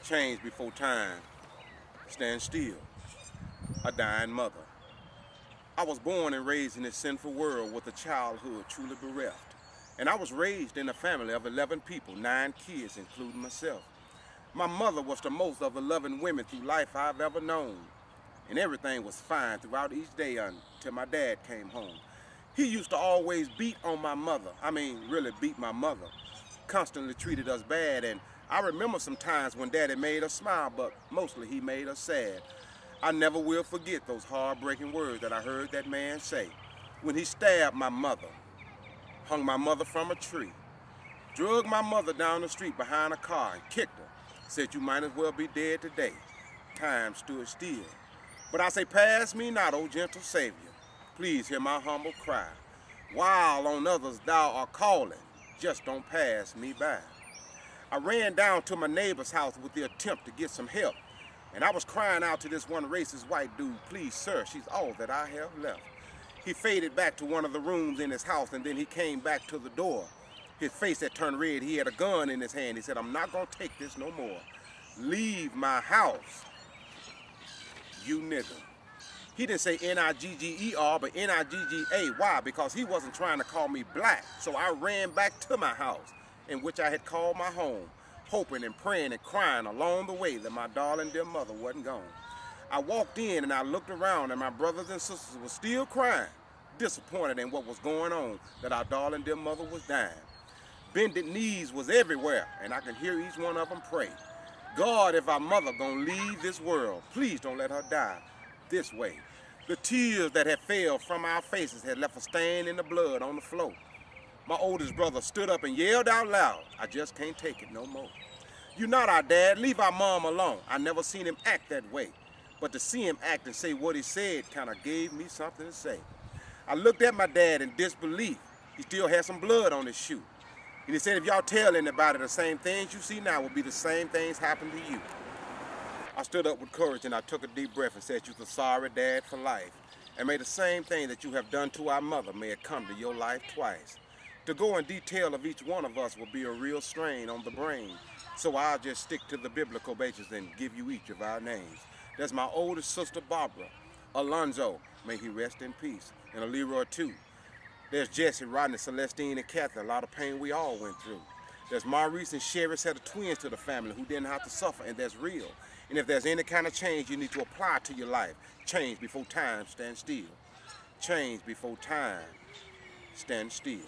Change before time. Stand still. A dying mother. I was born and raised in this sinful world with a childhood truly bereft. And I was raised in a family of 11 people, 9 kids, including myself. My mother was the most of the loving women through life I've ever known. And everything was fine throughout each day until my dad came home. He used to always beat on my mother. Really beat my mother. Constantly treated us bad, and I remember some times when Daddy made us smile, but mostly he made us sad. I never will forget those heartbreaking words that I heard that man say when he stabbed my mother, hung my mother from a tree, drug my mother down the street behind a car and kicked her, said you might as well be dead today. Time stood still. But I say, pass me not, O gentle Savior. Please hear my humble cry. While on others thou art calling, just don't pass me by. I ran down to my neighbor's house with the attempt to get some help. And I was crying out to this one racist white dude, please sir, she's all that I have left. He faded back to one of the rooms in his house, and then he came back to the door. His face had turned red. He had a gun in his hand. He said, I'm not gonna take this no more. Leave my house, you nigger. He didn't say N-I-G-G-E-R, but N-I-G-G-A. Why? Because he wasn't trying to call me black. So I ran back to my house, in which I had called my home, hoping and praying and crying along the way that my darling dear mother wasn't gone. I walked in and I looked around, and my brothers and sisters were still crying, disappointed in what was going on, that our darling dear mother was dying. Bended knees was everywhere, and I could hear each one of them pray. God, if our mother gonna leave this world, please don't let her die this way. The tears that had fell from our faces had left a stain in the blood on the floor. My oldest brother stood up and yelled out loud, I just can't take it no more. You're not our dad, leave our mom alone. I never seen him act that way. But to see him act and say what he said kind of gave me something to say. I looked at my dad in disbelief. He still had some blood on his shoe. And he said, if y'all tell anybody the same things you see now will be the same things happen to you. I stood up with courage and I took a deep breath and said, you're the sorry dad for life. And may the same thing that you have done to our mother, may it come to your life twice. To go in detail of each one of us will be a real strain on the brain. So I'll just stick to the biblical basis and give you each of our names. There's my oldest sister, Barbara. Alonzo, may he rest in peace. And a Leroy too. There's Jesse, Rodney, Celestine, and Kathy. A lot of pain we all went through. There's Maurice and Sherry, set of twins to the family who didn't have to suffer, and that's real. And if there's any kind of change you need to apply to your life, change before time stands still. Change before time stands still.